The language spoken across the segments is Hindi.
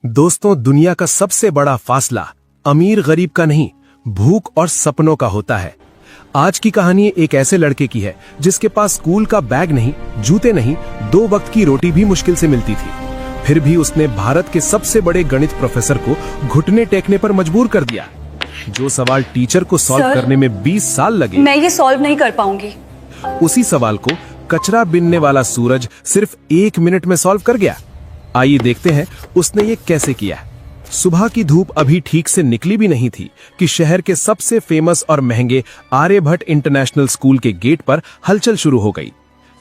दोस्तों, दुनिया का सबसे बड़ा फासला अमीर गरीब का नहीं, भूख और सपनों का होता है। आज की कहानी एक ऐसे लड़के की है जिसके पास स्कूल का बैग नहीं, जूते नहीं, 2 वक्त की रोटी भी मुश्किल से मिलती थी। फिर भी उसने भारत के सबसे बड़े गणित प्रोफेसर को घुटने टेकने पर मजबूर कर दिया। जो सवाल टीचर को सॉल्व करने में 20 साल लगे, मैं ये सॉल्व नहीं कर पाऊंगी। उसी सवाल को कचरा बीनने वाला सूरज सिर्फ 1 मिनट में सॉल्व कर गया। आइए देखते हैं उसने ये कैसे किया। सुबह की धूप अभी ठीक से निकली भी नहीं थी कि शहर के सबसे फेमस और महंगे आर्यभट्ट इंटरनेशनल स्कूल के गेट पर हलचल शुरू हो गई।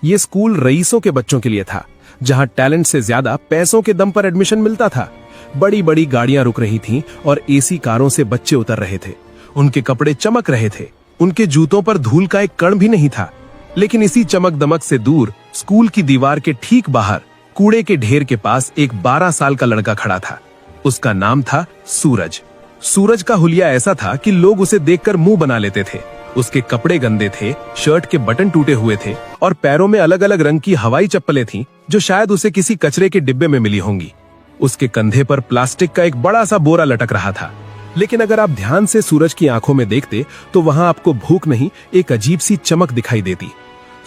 ये स्कूल रईसों के बच्चों के लिए था, जहां टैलेंट से ज्यादा पैसों के दम पर एडमिशन मिलता था। बड़ी बड़ी गाड़ियां रुक रही थीं और एसी कारों से बच्चे उतर रहे थे। उनके कपड़े चमक रहे थे, उनके जूतों पर धूल का एक कण भी नहीं था। लेकिन इसी चमक दमक से दूर स्कूल की दीवार के ठीक बाहर कूड़े के ढेर के पास एक 12 साल का लड़का खड़ा था। उसका नाम था सूरज। सूरज का हुलिया ऐसा था कि लोग उसे देखकर मुंह बना लेते थे। उसके कपड़े गंदे थे, शर्ट के बटन टूटे हुए थे और पैरों में अलग अलग रंग की हवाई चप्पलें थीं, जो शायद उसे किसी कचरे के डिब्बे में मिली होंगी। उसके कंधे पर प्लास्टिक का एक बड़ा सा बोरा लटक रहा था। लेकिन अगर आप ध्यान से सूरज की आंखों में देखते तो वहां आपको भूख नहीं, एक अजीब सी चमक दिखाई देती।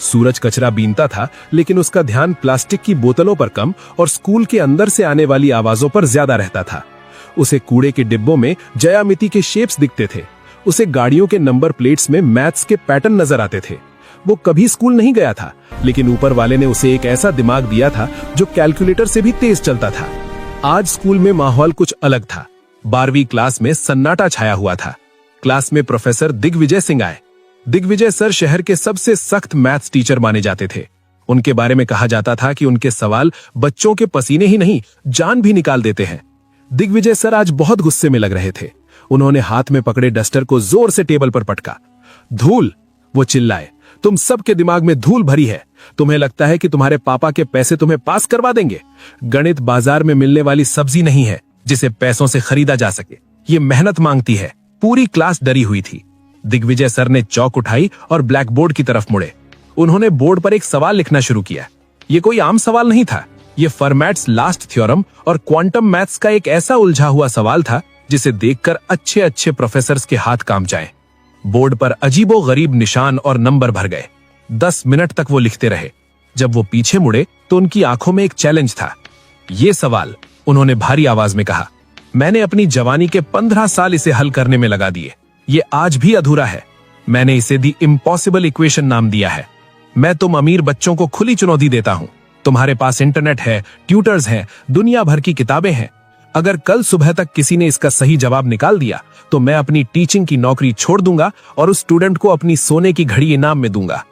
सूरज कचरा बीनता था, लेकिन उसका ध्यान प्लास्टिक की बोतलों पर कम और स्कूल के अंदर से आने वाली आवाजों पर ज्यादा रहता था। उसे कूड़े के डिब्बों में ज्यामिति के शेप्स दिखते थे। उसे गाड़ियों के नंबर प्लेट्स में मैथ्स के पैटर्न नजर आते थे। वो कभी स्कूल नहीं गया था, लेकिन ऊपर वाले ने उसे एक ऐसा दिमाग दिया था जो कैलकुलेटर से भी तेज चलता था। आज स्कूल में माहौल कुछ अलग था। 12वीं क्लास में सन्नाटा छाया हुआ था। क्लास में प्रोफेसर दिग्विजय सिंह आए। दिग्विजय सर शहर के सबसे सख्त मैथ्स टीचर माने जाते थे। उनके बारे में कहा जाता था कि उनके सवाल बच्चों के पसीने ही नहीं, जान भी निकाल देते हैं। दिग्विजय सर आज बहुत गुस्से में लग रहे थे। उन्होंने हाथ में पकड़े डस्टर को जोर से टेबल पर पटका। धूल, वो चिल्लाए, तुम सबके दिमाग में धूल भरी है। तुम्हें लगता है कि तुम्हारे पापा के पैसे तुम्हें पास करवा देंगे? गणित बाजार में मिलने वाली सब्जी नहीं है जिसे पैसों से खरीदा जा सके। ये मेहनत मांगती है। पूरी क्लास डरी हुई थी। दिग्विजय सर ने चौक उठाई और ब्लैक बोर्ड की तरफ मुड़े। उन्होंने बोर्ड पर एक सवाल लिखना शुरू किया। ये कोई आम सवाल नहीं था। ये फर्मैट्स लास्ट थ्योरम और क्वांटम मैथ्स का एक ऐसा उलझा हुआ सवाल था जिसे देखकर अच्छे अच्छे प्रोफेसर्स के हाथ कांप जाएं। बोर्ड पर अजीबो गरीब निशान और नंबर भर गए। 10 मिनट तक वो लिखते रहे। जब वो पीछे मुड़े तो उनकी आंखों में एक चैलेंज था। ये सवाल, उन्होंने भारी आवाज में कहा, मैंने अपनी जवानी के 15 साल इसे हल करने में लगा दिए। ये आज भी अधूरा है। मैंने इसे दी इम्पॉसिबल इक्वेशन नाम दिया है। मैं तुम अमीर बच्चों को खुली चुनौती देता हूं। तुम्हारे पास इंटरनेट है, ट्यूटर्स हैं, दुनिया भर की किताबें हैं। अगर कल सुबह तक किसी ने इसका सही जवाब निकाल दिया तो मैं अपनी टीचिंग की नौकरी छोड़ दूंगा और उस स्टूडेंट को अपनी सोने की घड़ी इनाम में दूंगा।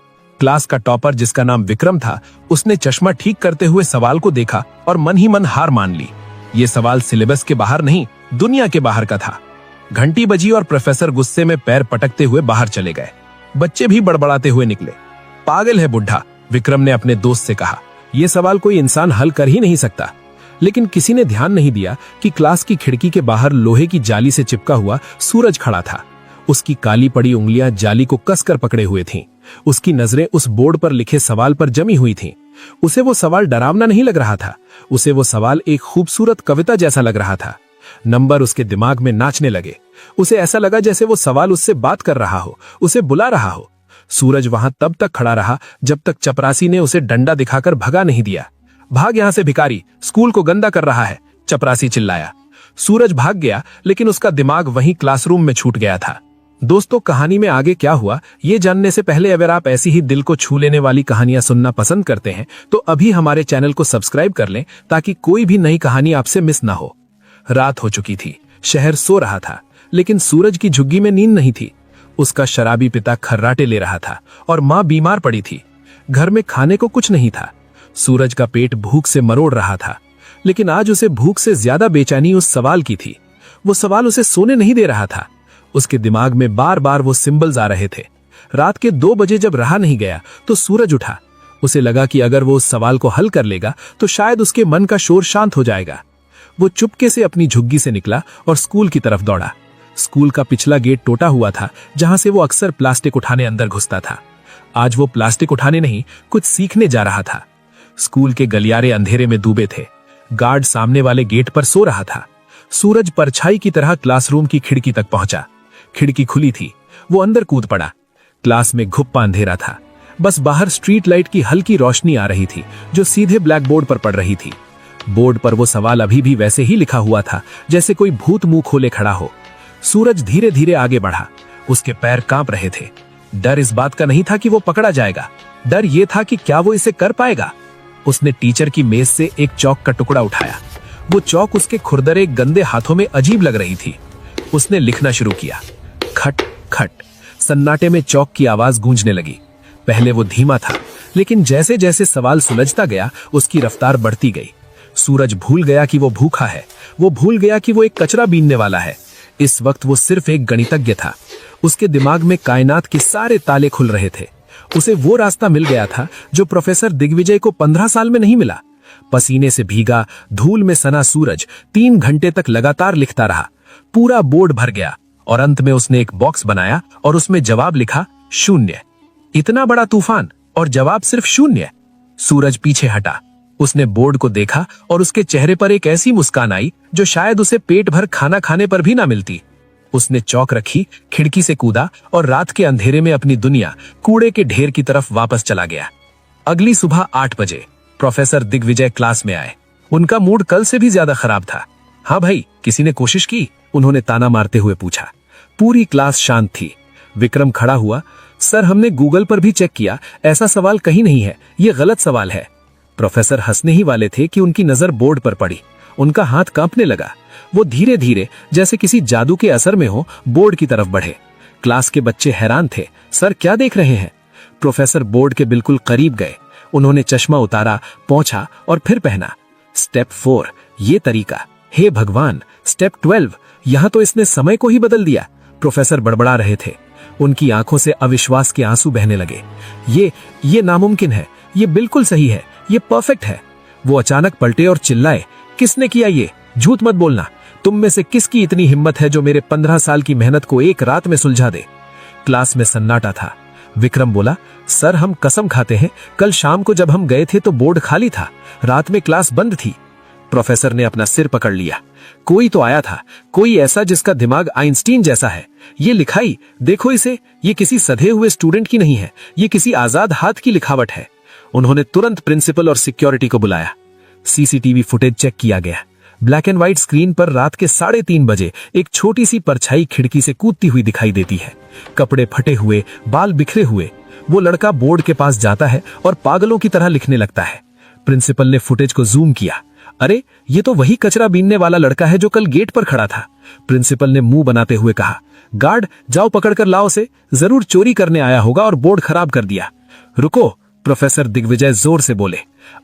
क्लास का टॉपर, जिसका नाम विक्रम था, उसने चश्मा ठीक करते हुए सवाल को देखा और मन ही मन हार मान ली। ये सवाल सिलेबस के बाहर नहीं, दुनिया के बाहर का था। घंटी बजी और प्रोफेसर गुस्से में पैर पटकते हुए बाहर चले गए। बच्चे भी बड़बड़ाते हुए निकले। पागल है बुढ़ा, विक्रम ने अपने दोस्त से कहा। यह सवाल कोई इंसान हल कर ही नहीं सकता। लेकिन किसी ने ध्यान नहीं दिया कि क्लास की खिड़की के बाहर लोहे की जाली से चिपका हुआ सूरज खड़ा था। उसकी काली पड़ी उंगलियां जाली को कसकर पकड़े हुए थीं। उसकी नजरें उस बोर्ड पर लिखे सवाल पर जमी हुई थीं। उसे वो सवाल डरावना नहीं लग रहा था। उसे वो सवाल एक खूबसूरत कविता जैसा लग रहा था। नंबर उसके दिमाग में नाचने लगे। उसे ऐसा लगा जैसे वो सवाल उससे बात कर रहा हो, उसे बुला रहा हो। सूरज वहां तब तक खड़ा रहा जब तक चपरासी ने उसे डंडा दिखाकर भगा नहीं दिया। भाग यहां से भिखारी, स्कूल को गंदा कर रहा है, चपरासी चिल्लाया। सूरज भाग गया, लेकिन उसका दिमाग वहीं क्लासरूम में छूट गया था। दोस्तों, कहानी में आगे क्या हुआ ये जानने से पहले अगर आप ऐसी ही दिल को छू लेने वाली कहानियां सुनना पसंद करते हैं तो अभी हमारे चैनल को सब्सक्राइब कर लें, ताकि कोई भी नई कहानी आपसे मिस ना हो। रात हो चुकी थी। शहर सो रहा था, लेकिन सूरज की झुग्गी में नींद नहीं थी। उसका शराबी पिता खर्राटे ले रहा था और मां बीमार पड़ी थी। घर में खाने को कुछ नहीं था। सूरज का पेट भूख से मरोड़ रहा था, लेकिन आज उसे भूख से ज्यादा बेचैनी उस सवाल की थी। वो सवाल उसे सोने नहीं दे रहा था। उसके दिमाग में बार बार वो सिंबल्स आ रहे थे। रात के 2 बजे जब रहा नहीं गया तो सूरज उठा। उसे लगा कि अगर वो उस सवाल को हल कर लेगा तो शायद उसके मन का शोर शांत हो जाएगा। वो चुपके से अपनी झुग्गी से निकला और स्कूल की तरफ दौड़ा। स्कूल का पिछला गेट टूटा हुआ था, जहां से वो अक्सर प्लास्टिक उठाने अंदर घुसता था। आज वो प्लास्टिक उठाने नहीं, कुछ सीखने जा रहा था। स्कूल के गलियारे अंधेरे में डूबे थे। गार्ड सामने वाले गेट पर सो रहा था। सूरज परछाई की तरह क्लासरूम की खिड़की तक पहुंचा। खिड़की खुली थी, वो अंदर कूद पड़ा। क्लास में घुप्पा अंधेरा था, बस बाहर स्ट्रीट लाइट की हल्की रोशनी आ रही थी जो सीधे ब्लैक बोर्ड पर पड़ रही थी। बोर्ड पर वो सवाल अभी भी वैसे ही लिखा हुआ था जैसे कोई भूत मुंह खोले खड़ा हो। सूरज धीरे धीरे आगे बढ़ा। उसके पैर कांप रहे थे। डर इस बात का नहीं था कि वो पकड़ा जाएगा, डर ये था कि क्या वो इसे कर पाएगा। उसने टीचर की मेज से एक चौक का टुकड़ा उठाया। वो चौक उसके खुरदरे गंदे हाथों में अजीब लग रही थी। उसने लिखना शुरू किया। खट खट। सन्नाटे में चौक की आवाज गूंजने लगी। पहले वो धीमा था, लेकिन जैसे जैसे सवाल सुलझता गया उसकी रफ्तार बढ़ती गई। सूरज भूल गया कि वो भूखा है, वो भूल गया कि वो एक कचरा बीनने वाला है। इस वक्त वो सिर्फ एक गणितज्ञ था। उसके दिमाग में कायनात के सारे ताले खुल रहे थे। उसे वो रास्ता मिल गया था जो प्रोफेसर दिग्विजय को 15 साल में नहीं मिला। पसीने से भीगा, धूल में सना सूरज 3 घंटे तक लगातार लिखता रहा। पूरा बोर्ड भर गया और अंत में उसने एक बॉक्स बनाया और उसमें जवाब लिखा 0। इतना बड़ा तूफान और जवाब सिर्फ 0। सूरज पीछे हटा। उसने बोर्ड को देखा और उसके चेहरे पर एक ऐसी मुस्कान आई जो शायद उसे पेट भर खाना खाने पर भी ना मिलती। उसने चौक रखी, खिड़की से कूदा और रात के अंधेरे में अपनी दुनिया कूड़े के ढेर की तरफ वापस चला गया। अगली सुबह 8 बजे प्रोफेसर दिग्विजय क्लास में आए। उनका मूड कल से भी ज्यादा खराब था। हाँ भाई, किसी ने कोशिश की? उन्होंने ताना मारते हुए पूछा। पूरी क्लास शांत थी। विक्रम खड़ा हुआ। सर, हमने गूगल पर भी चेक किया, ऐसा सवाल कहीं नहीं है, ये गलत सवाल है। प्रोफेसर हंसने ही वाले थे कि उनकी नजर बोर्ड पर पड़ी। उनका हाथ कांपने लगा। वो धीरे धीरे जैसे किसी जादू के असर में हो बोर्ड की तरफ बढ़े। क्लास के बच्चे हैरान थे। सर, क्या देख रहे हैं? प्रोफेसर बोर्ड के बिल्कुल करीब गए। उन्होंने चश्मा उतारा, पोंछा और फिर पहना। स्टेप 4, ये तरीका। हे भगवान, स्टेप 12, यहां तो इसने समय को ही बदल दिया। प्रोफेसर बड़बड़ा रहे थे। उनकी आंखों से अविश्वास के आंसू बहने लगे। ये नामुमकिन है, ये बिल्कुल सही है, ये परफेक्ट है। वो अचानक पलटे और चिल्लाए, किसने किया ये? झूठ मत बोलना। तुम में से किसकी इतनी हिम्मत है जो मेरे 15 साल की मेहनत को एक रात में सुलझा दे? क्लास में सन्नाटा था। विक्रम बोला, सर, हम कसम खाते हैं, कल शाम को जब हम गए थे तो बोर्ड खाली था, रात में क्लास बंद थी। प्रोफेसर ने अपना सिर पकड़ लिया। कोई तो आया था, कोई ऐसा जिसका दिमाग आइंस्टीन जैसा है। ये लिखाई देखो इसे, ये किसी सधे हुए स्टूडेंट की नहीं है, ये किसी आजाद हाथ की लिखावट है। उन्होंने तुरंत प्रिंसिपल और सिक्योरिटी को बुलाया। सीसीटीवी फुटेज चेक किया गया। ब्लैक एंड व्हाइट स्क्रीन पर रात के 3:30 बजे एक छोटी सी परछाई खिड़की से कूदती हुई दिखाई देती है। कपड़े फटे हुए, बाल बिखरे हुए। वो लड़का बोर्ड के पास जाता है और पागलों की तरह लिखने लगता है। प्रिंसिपल ने फुटेज को जूम किया। अरे, ये तो वही कचरा बीनने वाला लड़का है जो कल गेट पर खड़ा था। प्रिंसिपल ने मुंह बनाते हुए कहा, गार्ड, जाओ पकड़कर लाओ उसे, जरूर चोरी करने आया होगा और बोर्ड खराब कर दिया। रुको, प्रोफेसर दिग्विजय जोर से बोले।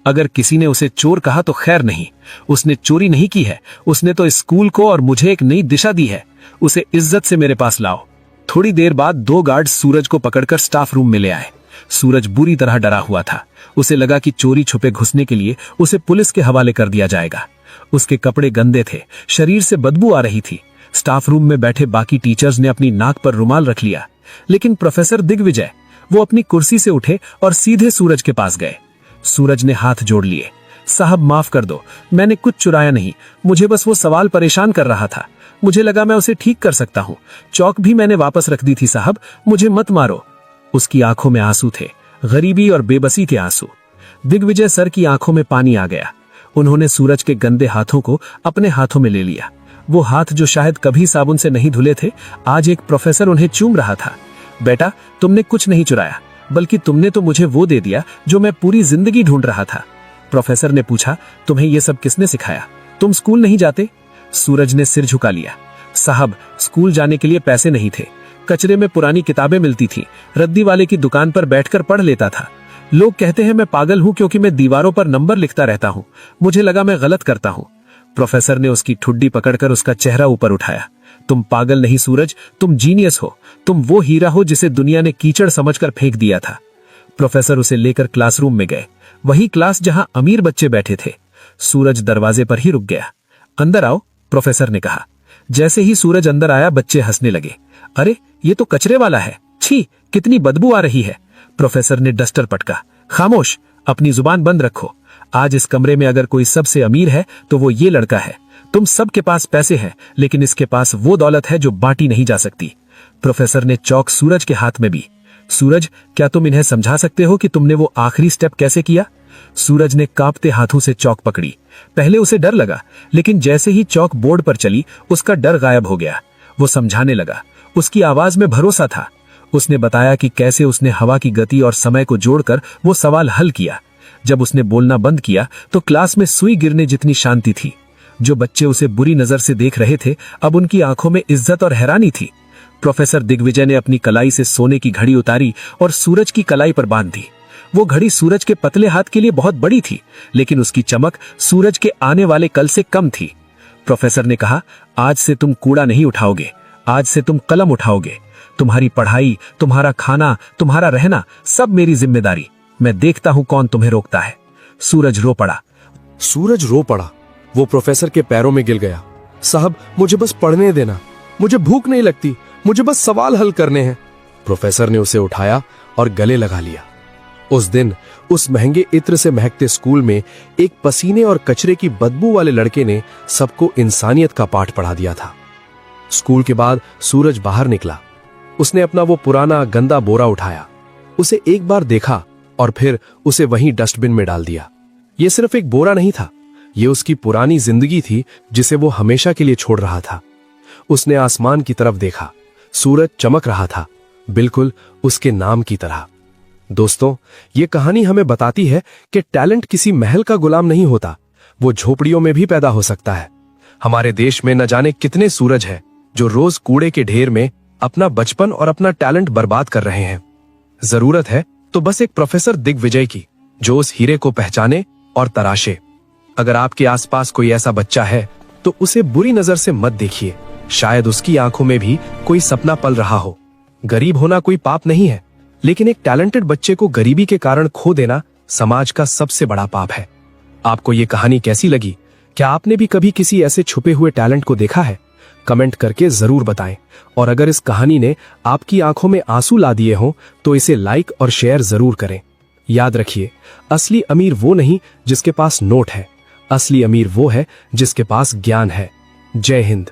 अगर किसी ने उसे चोर कहा तो खैर नहीं, उसने चोरी नहीं की है, उसने तो इस स्कूल को और मुझे एक नई दिशा दी है। उसे इज्जत से मेरे पास लाओ। थोड़ी देर बाद 2 गार्ड सूरज को पकड़कर स्टाफ रूम में ले आए। सूरज बुरी तरह डरा हुआ था। उसे लगा कि चोरी छुपे घुसने के लिए उसे पुलिस के हवाले कर दिया जाएगा। उसके कपड़े गंदे थे, शरीर से बदबू आ रही थी। स्टाफ रूम में बैठे बाकी टीचर्स ने अपनी नाक पर रुमाल रख लिया, लेकिन प्रोफेसर दिग्विजय, वो अपनी कुर्सी से उठे और सीधे सूरज के पास गए। सूरज ने हाथ जोड़ लिए। साहब, माफ कर दो, मैंने कुछ चुराया नहीं, मुझे बस वो सवाल परेशान कर रहा था। मुझे लगा मैं उसे ठीक कर सकता हूँ। चौक भी मैंने वापस रख दी थी साहब, मुझे मत मारो। उसकी आंखों में आंसू थे, गरीबी और बेबसी के आंसू। दिग्विजय सर की आंखों में पानी आ गया। उन्होंने सूरज के गंदे हाथों को अपने हाथों में ले लिया। वो हाथ जो शायद कभी साबुन से नहीं धुले थे, आज एक प्रोफेसर उन्हें चूम रहा था। बेटा, तुमने कुछ नहीं चुराया, बल्कि तुमने तो मुझे वो दे दिया जो मैं पूरी जिंदगी ढूंढ रहा था। प्रोफेसर ने पूछा, तुम्हें ये सब किसने सिखाया? तुम स्कूल नहीं जाते? सूरज ने सिर झुका लिया। साहब, स्कूल जाने के लिए पैसे नहीं थे। कचरे में पुरानी किताबें मिलती थी, रद्दी वाले की दुकान पर बैठकर पढ़ लेता था। लोग कहते हैं मैं पागल हूं क्योंकि मैं दीवारों पर नंबर लिखता रहता हूं। मुझे लगा मैं गलत करता हूं। प्रोफेसर ने उसकी ठुड्डी पकड़कर उसका चेहरा ऊपर उठाया। तुम पागल नहीं सूरज, तुम जीनियस हो। तुम वो हीरा हो जिसे दुनिया ने कीचड़ समझकर फेंक दिया था। प्रोफेसर उसे लेकर क्लासरूम में गए, वही क्लास जहां अमीर बच्चे बैठे थे। सूरज दरवाजे पर ही रुक गया। अंदर आओ, प्रोफेसर ने कहा। जैसे ही सूरज अंदर आया, बच्चे हंसने लगे। अरे, ये तो कचरे वाला है, छी, कितनी बदबू आ रही है। प्रोफेसर ने डस्टर पटका। खामोश, अपनी जुबान बंद रखो। आज इस कमरे में अगर कोई सबसे अमीर है तो वो ये लड़का है। तुम सबके पास पैसे हैं, लेकिन इसके पास वो दौलत है जो बांटी नहीं जा सकती। प्रोफेसर ने चौक सूरज के हाथ में दी। सूरज, क्या तुम इन्हें समझा सकते हो कि तुमने वो आखिरी स्टेप कैसे किया? सूरज ने कांपते हाथों से चौक पकड़ी। पहले उसे डर लगा, लेकिन जैसे ही चौक बोर्ड पर चली उसका डर गायब हो गया। वो समझाने लगा। उसकी आवाज में भरोसा था। उसने बताया कि कैसे उसने हवा की गति और समय को जोड़कर वो सवाल हल किया। जब उसने बोलना बंद किया तो क्लास में सुई गिरने जितनी शांति थी। जो बच्चे उसे बुरी नजर से देख रहे थे, अब उनकी आंखों में इज्जत और हैरानी थी। प्रोफेसर दिग्विजय ने अपनी कलाई से सोने की घड़ी उतारी और सूरज की कलाई पर बांध दी। वो घड़ी सूरज के पतले हाथ के लिए बहुत बड़ी थी, लेकिन उसकी चमक सूरज के आने वाले कल से कम थी। प्रोफेसर ने कहा, आज से तुम कूड़ा नहीं उठाओगे, आज से तुम कलम उठाओगे। तुम्हारी पढ़ाई, तुम्हारा खाना, तुम्हारा रहना, सब मेरी जिम्मेदारी। मैं देखता हूं कौन तुम्हें रोकता है। सूरज रो पड़ा। सूरज रो पड़ा। वो प्रोफेसर के पैरों में गिर गया। साहब, मुझे बस पढ़ने देना, मुझे भूख नहीं लगती, मुझे बस सवाल हल करने हैं। प्रोफेसर ने उसे उठाया और गले लगा लिया। उस दिन उस महंगे इत्र से महकते स्कूल में एक पसीने और कचरे की बदबू वाले लड़के ने सबको इंसानियत का पाठ पढ़ा दिया था। स्कूल के बाद सूरज बाहर निकला। उसने अपना वो पुराना गंदा बोरा उठाया, उसे एक बार देखा और फिर उसे वहीं डस्टबिन में डाल दिया। ये सिर्फ एक बोरा नहीं था, ये उसकी पुरानी जिंदगी थी जिसे वो हमेशा के लिए छोड़ रहा था। उसने आसमान की तरफ देखा। सूरज चमक रहा था, बिल्कुल उसके नाम की तरह। दोस्तों, ये कहानी हमें बताती है कि टैलेंट किसी महल का गुलाम नहीं होता, वो झोपड़ियों में भी पैदा हो सकता है। हमारे देश में न जाने कितने सूरज हैं जो रोज कूड़े के ढेर में अपना बचपन और अपना टैलेंट बर्बाद कर रहे हैं। जरूरत है तो बस एक प्रोफेसर दिग्विजय की, जो उस हीरे को पहचाने और तराशे। अगर आपके आसपास कोई ऐसा बच्चा है तो उसे बुरी नजर से मत देखिए। शायद उसकी आंखों में भी कोई सपना पल रहा हो। गरीब होना कोई पाप नहीं है, लेकिन एक टैलेंटेड बच्चे को गरीबी के कारण खो देना समाज का सबसे बड़ा पाप है। आपको ये कहानी कैसी लगी? क्या आपने भी कभी किसी ऐसे छुपे हुए टैलेंट को देखा है? कमेंट करके जरूर बताएं। और अगर इस कहानी ने आपकी आंखों में आंसू ला दिए हों तो इसे लाइक और शेयर जरूर करें। याद रखिए, असली अमीर वो नहीं जिसके पास नोट है, असली अमीर वो है जिसके पास ज्ञान है। जय हिंद।